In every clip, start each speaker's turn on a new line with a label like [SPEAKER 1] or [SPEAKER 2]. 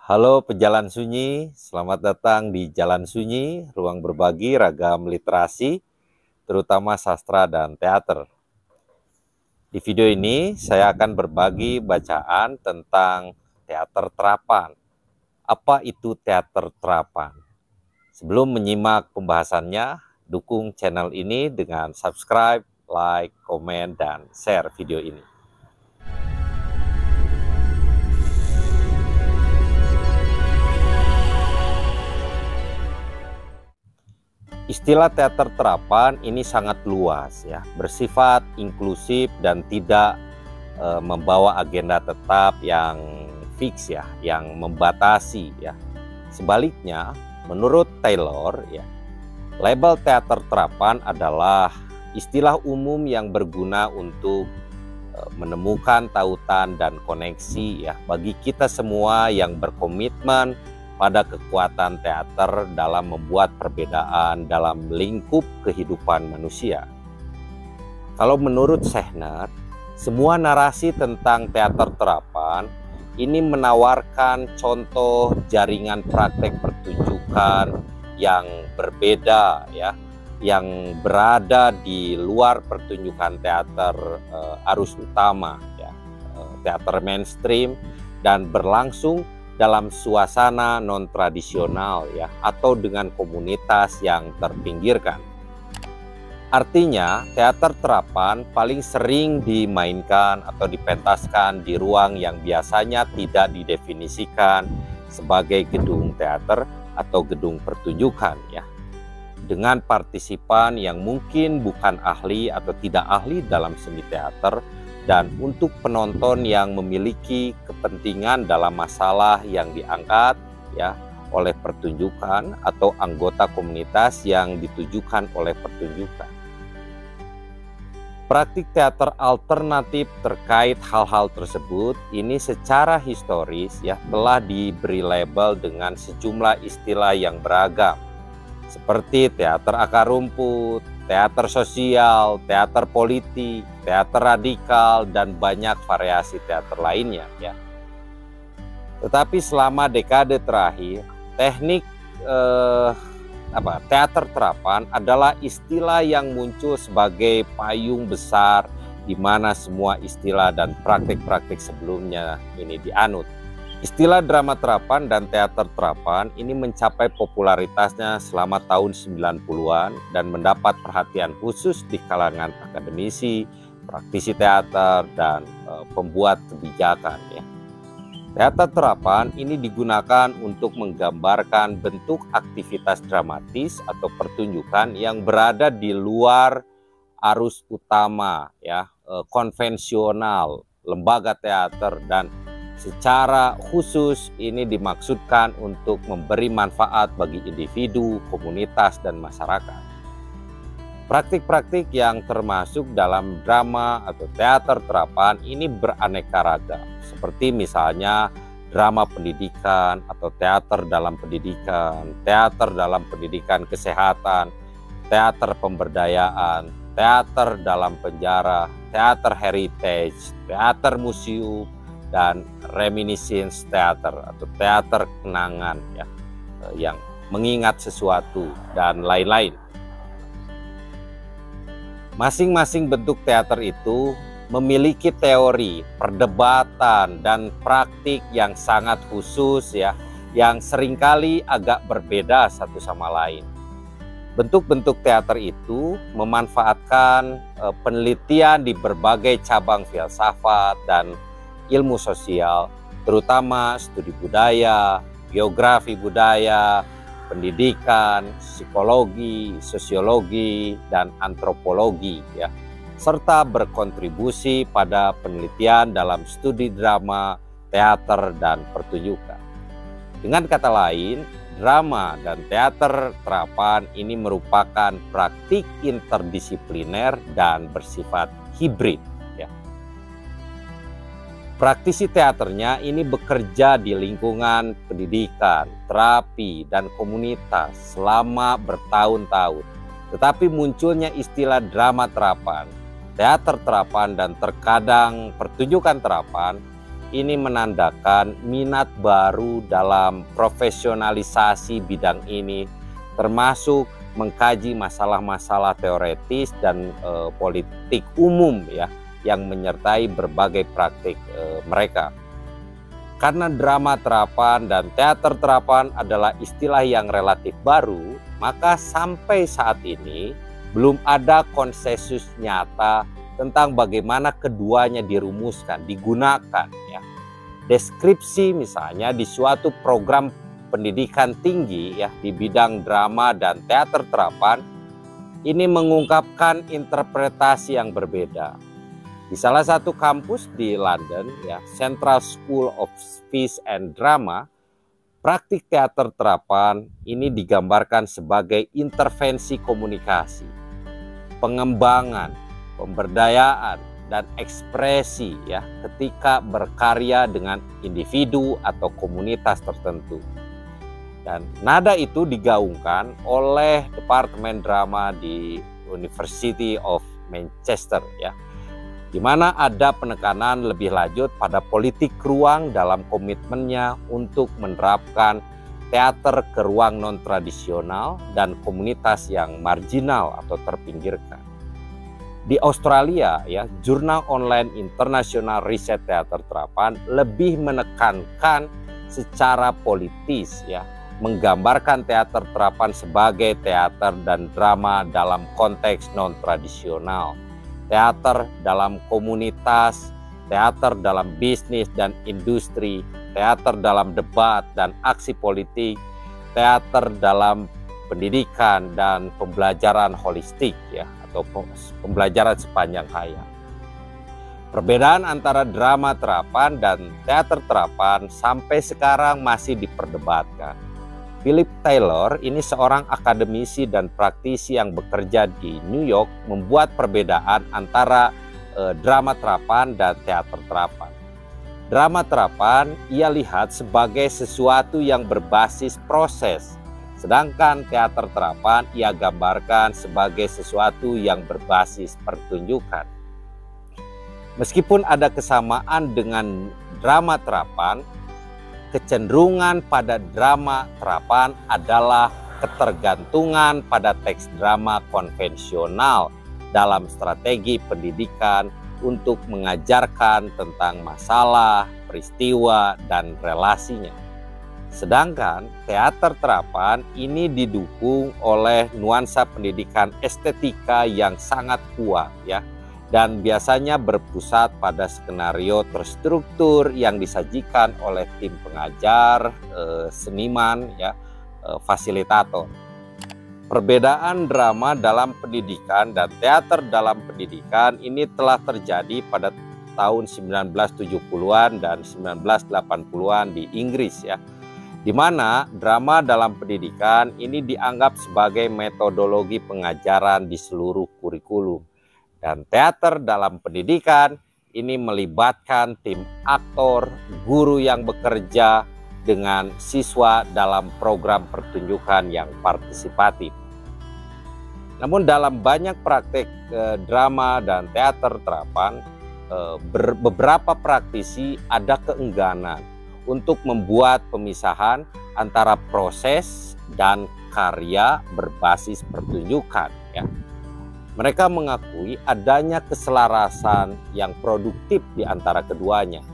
[SPEAKER 1] Halo pejalan sunyi, selamat datang di Jalan Sunyi, ruang berbagi ragam literasi, terutama sastra dan teater. Di video ini saya akan berbagi bacaan tentang teater terapan. Apa itu teater terapan? Sebelum menyimak pembahasannya, dukung channel ini dengan subscribe, like, komen, dan share video ini. Istilah teater terapan ini sangat luas ya, bersifat inklusif dan tidak membawa agenda tetap yang fix ya, yang membatasi ya. Sebaliknya, menurut Taylor ya, label teater terapan adalah istilah umum yang berguna untuk menemukan tautan dan koneksi ya bagi kita semua yang berkomitmen pada kekuatan teater dalam membuat perbedaan dalam lingkup kehidupan manusia. Kalau menurut Sehner, semua narasi tentang teater terapan ini menawarkan contoh jaringan praktek pertunjukan yang berbeda ya, yang berada di luar pertunjukan teater arus utama ya, teater mainstream, dan berlangsung dalam suasana non-tradisional ya, atau dengan komunitas yang terpinggirkan. Artinya, teater terapan paling sering dimainkan atau dipentaskan di ruang yang biasanya tidak didefinisikan sebagai gedung teater atau gedung pertunjukan ya. Dengan partisipan yang mungkin bukan ahli atau tidak ahli dalam seni teater, dan untuk penonton yang memiliki kepentingan dalam masalah yang diangkat ya oleh pertunjukan atau anggota komunitas yang ditujukan oleh pertunjukan. Praktik teater alternatif terkait hal-hal tersebut ini secara historis ya telah diberi label dengan sejumlah istilah yang beragam, seperti teater akar rumput, teater sosial, teater politik, teater radikal, dan banyak variasi teater lainnya ya. Tetapi selama dekade terakhir, teknik teater terapan adalah istilah yang muncul sebagai payung besar di mana semua istilah dan praktik-praktik sebelumnya ini dianut. Istilah drama terapan dan teater terapan ini mencapai popularitasnya selama tahun 90-an dan mendapat perhatian khusus di kalangan akademisi, praktisi teater, dan pembuat kebijakan ya. Teater terapan ini digunakan untuk menggambarkan bentuk aktivitas dramatis atau pertunjukan yang berada di luar arus utama ya, konvensional, lembaga teater, dan secara khusus ini dimaksudkan untuk memberi manfaat bagi individu, komunitas, dan masyarakat. Praktik-praktik yang termasuk dalam drama atau teater terapan ini beraneka ragam, seperti misalnya drama pendidikan atau teater dalam pendidikan kesehatan, teater pemberdayaan, teater dalam penjara, teater heritage, teater museum, dan reminiscence theater atau teater kenangan ya, yang mengingat sesuatu, dan lain-lain. Masing-masing bentuk teater itu memiliki teori, perdebatan, dan praktik yang sangat khusus ya, yang seringkali agak berbeda satu sama lain. Bentuk-bentuk teater itu memanfaatkan penelitian di berbagai cabang filsafat dan ilmu sosial, terutama studi budaya, geografi budaya, pendidikan, psikologi, sosiologi, dan antropologi ya, serta berkontribusi pada penelitian dalam studi drama, teater, dan pertunjukan. Dengan kata lain, drama dan teater terapan ini merupakan praktik interdisipliner dan bersifat hibrid. Praktisi teaternya ini bekerja di lingkungan pendidikan, terapi, dan komunitas selama bertahun-tahun. Tetapi munculnya istilah drama terapan, teater terapan, dan terkadang pertunjukan terapan ini menandakan minat baru dalam profesionalisasi bidang ini, termasuk mengkaji masalah-masalah teoretis dan politik umum ya, yang menyertai berbagai praktik mereka. Karena drama terapan dan teater terapan adalah istilah yang relatif baru, maka sampai saat ini belum ada konsensus nyata tentang bagaimana keduanya dirumuskan, digunakan ya. Deskripsi misalnya di suatu program pendidikan tinggi ya di bidang drama dan teater terapan ini mengungkapkan interpretasi yang berbeda. Di salah satu kampus di London ya, Central School of Speech and Drama, praktik teater terapan ini digambarkan sebagai intervensi komunikasi, pengembangan, pemberdayaan dan ekspresi ya ketika berkarya dengan individu atau komunitas tertentu. Dan nada itu digaungkan oleh Departemen Drama di University of Manchester ya, di mana ada penekanan lebih lanjut pada politik ruang dalam komitmennya untuk menerapkan teater ke ruang non-tradisional dan komunitas yang marginal atau terpinggirkan. Di Australia ya, jurnal online internasional riset teater terapan lebih menekankan secara politis ya, menggambarkan teater terapan sebagai teater dan drama dalam konteks non-tradisional, teater dalam komunitas, teater dalam bisnis dan industri, teater dalam debat dan aksi politik, teater dalam pendidikan dan pembelajaran holistik ya, atau pembelajaran sepanjang hayat. Perbedaan antara drama terapan dan teater terapan sampai sekarang masih diperdebatkan. Philip Taylor ini seorang akademisi dan praktisi yang bekerja di New York membuat perbedaan antara drama terapan dan teater terapan. Drama terapan ia lihat sebagai sesuatu yang berbasis proses, sedangkan teater terapan ia gambarkan sebagai sesuatu yang berbasis pertunjukan. Meskipun ada kesamaan dengan drama terapan, kecenderungan pada drama terapan adalah ketergantungan pada teks drama konvensional dalam strategi pendidikan untuk mengajarkan tentang masalah, peristiwa, dan relasinya. Sedangkan teater terapan ini didukung oleh nuansa pendidikan estetika yang sangat kuat ya, dan biasanya berpusat pada skenario terstruktur yang disajikan oleh tim pengajar, seniman ya, fasilitator. Perbedaan drama dalam pendidikan dan teater dalam pendidikan ini telah terjadi pada tahun 1970-an dan 1980-an di Inggris ya, di mana drama dalam pendidikan ini dianggap sebagai metodologi pengajaran di seluruh kurikulum. Dan teater dalam pendidikan ini melibatkan tim aktor, guru yang bekerja dengan siswa dalam program pertunjukan yang partisipatif. Namun dalam banyak praktek drama dan teater terapan, beberapa praktisi ada keengganan untuk membuat pemisahan antara proses dan karya berbasis pertunjukan ya. Mereka mengakui adanya keselarasan yang produktif di antara keduanya.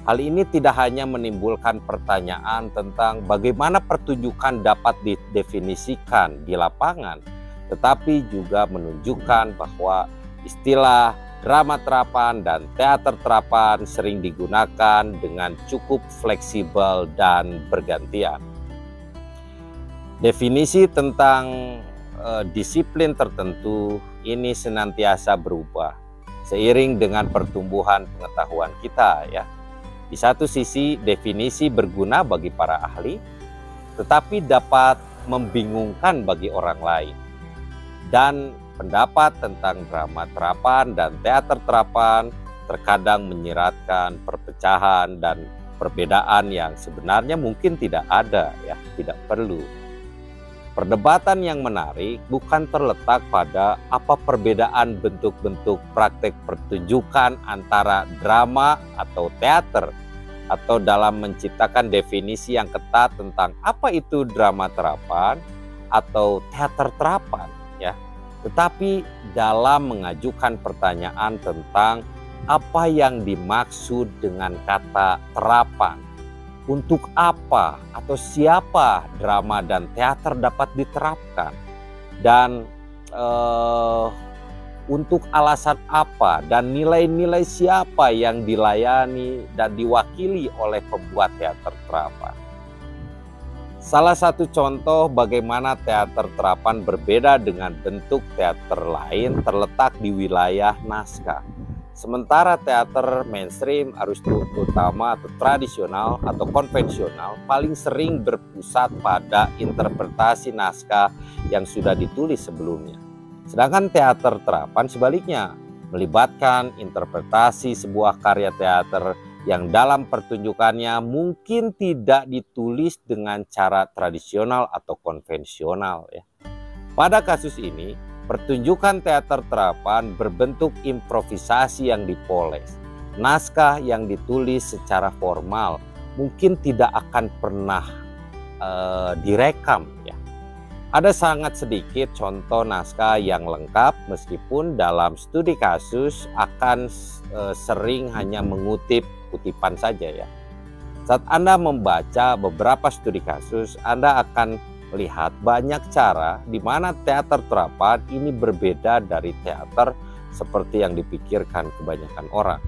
[SPEAKER 1] Hal ini tidak hanya menimbulkan pertanyaan tentang bagaimana pertunjukan dapat didefinisikan di lapangan, tetapi juga menunjukkan bahwa istilah drama terapan dan teater terapan sering digunakan dengan cukup fleksibel dan bergantian. Definisi tentang disiplin tertentu ini senantiasa berubah seiring dengan pertumbuhan pengetahuan kita ya. Di satu sisi definisi berguna bagi para ahli, tetapi dapat membingungkan bagi orang lain. Dan pendapat tentang drama terapan dan teater terapan terkadang menyiratkan perpecahan dan perbedaan yang sebenarnya mungkin tidak ada ya, tidak perlu. Perdebatan yang menarik bukan terletak pada apa perbedaan bentuk-bentuk praktek pertunjukan antara drama atau teater, atau dalam menciptakan definisi yang ketat tentang apa itu drama terapan atau teater terapan ya, tetapi dalam mengajukan pertanyaan tentang apa yang dimaksud dengan kata terapan, untuk apa atau siapa drama dan teater dapat diterapkan, dan untuk alasan apa dan nilai-nilai siapa yang dilayani dan diwakili oleh pembuat teater terapan. Salah satu contoh bagaimana teater terapan berbeda dengan bentuk teater lain terletak di wilayah naskah. Sementara teater mainstream arus utama atau tradisional atau konvensional paling sering berpusat pada interpretasi naskah yang sudah ditulis sebelumnya. Sedangkan teater terapan sebaliknya melibatkan interpretasi sebuah karya teater yang dalam pertunjukannya mungkin tidak ditulis dengan cara tradisional atau konvensional ya. Pada kasus ini, pertunjukan teater terapan berbentuk improvisasi yang dipoles. Naskah yang ditulis secara formal mungkin tidak akan pernah direkam ya. Ada sangat sedikit contoh naskah yang lengkap, meskipun dalam studi kasus akan sering hanya mengutip kutipan saja ya. Saat Anda membaca beberapa studi kasus, Anda akan melihat banyak cara di mana teater terapan ini berbeda dari teater seperti yang dipikirkan kebanyakan orang.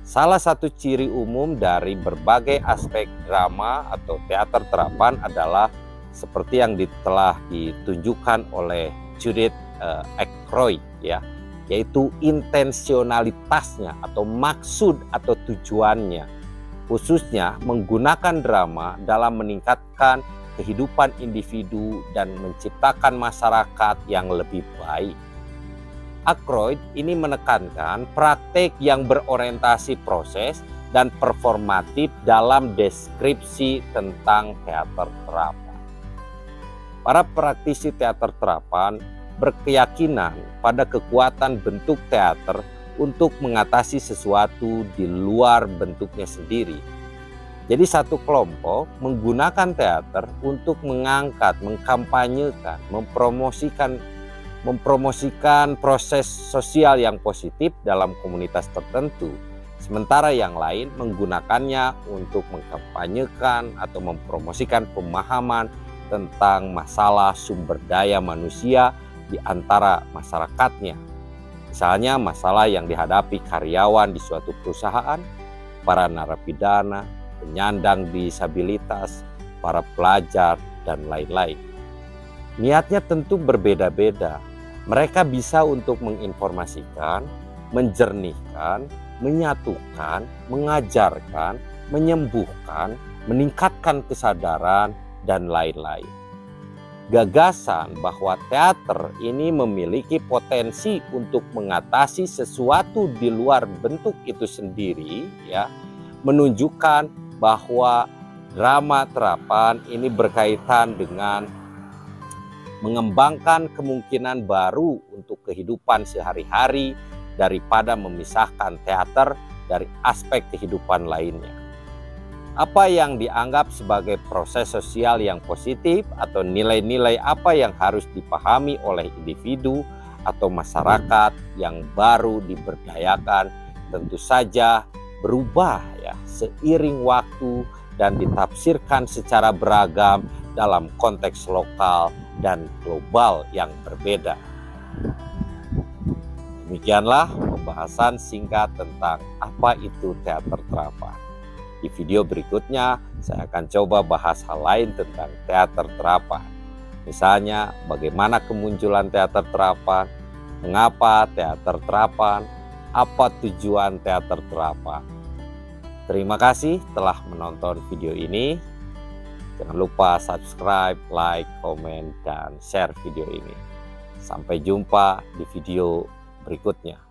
[SPEAKER 1] Salah satu ciri umum dari berbagai aspek drama atau teater terapan adalah seperti yang telah ditunjukkan oleh Judith Ackroyd ya, yaitu intensionalitasnya atau maksud atau tujuannya, khususnya menggunakan drama dalam meningkatkan kehidupan individu dan menciptakan masyarakat yang lebih baik. Ackroyd ini menekankan praktek yang berorientasi proses dan performatif dalam deskripsi tentang teater terapan. Para praktisi teater terapan berkeyakinan pada kekuatan bentuk teater untuk mengatasi sesuatu di luar bentuknya sendiri. Jadi satu kelompok menggunakan teater untuk mengangkat, mengkampanyekan, mempromosikan proses sosial yang positif dalam komunitas tertentu. Sementara yang lain menggunakannya untuk mengkampanyekan atau mempromosikan pemahaman tentang masalah sumber daya manusia di antara masyarakatnya. Misalnya masalah yang dihadapi karyawan di suatu perusahaan, para narapidana, penyandang disabilitas, para pelajar, dan lain-lain. Niatnya tentu berbeda-beda. Mereka bisa untuk menginformasikan, menjernihkan, menyatukan, mengajarkan, menyembuhkan, meningkatkan kesadaran, dan lain-lain. Gagasan bahwa teater ini memiliki potensi untuk mengatasi sesuatu di luar bentuk itu sendiri ya, menunjukkan bahwa drama terapan ini berkaitan dengan mengembangkan kemungkinan baru untuk kehidupan sehari-hari daripada memisahkan teater dari aspek kehidupan lainnya. Apa yang dianggap sebagai proses sosial yang positif atau nilai-nilai apa yang harus dipahami oleh individu atau masyarakat yang baru diberdayakan tentu saja berubah ya seiring waktu dan ditafsirkan secara beragam dalam konteks lokal dan global yang berbeda. Demikianlah pembahasan singkat tentang apa itu teater terapan. Di video berikutnya, saya akan coba bahas hal lain tentang teater terapan. Misalnya, bagaimana kemunculan teater terapan, mengapa teater terapan, apa tujuan teater terapan. Terima kasih telah menonton video ini. Jangan lupa subscribe, like, komen, dan share video ini. Sampai jumpa di video berikutnya.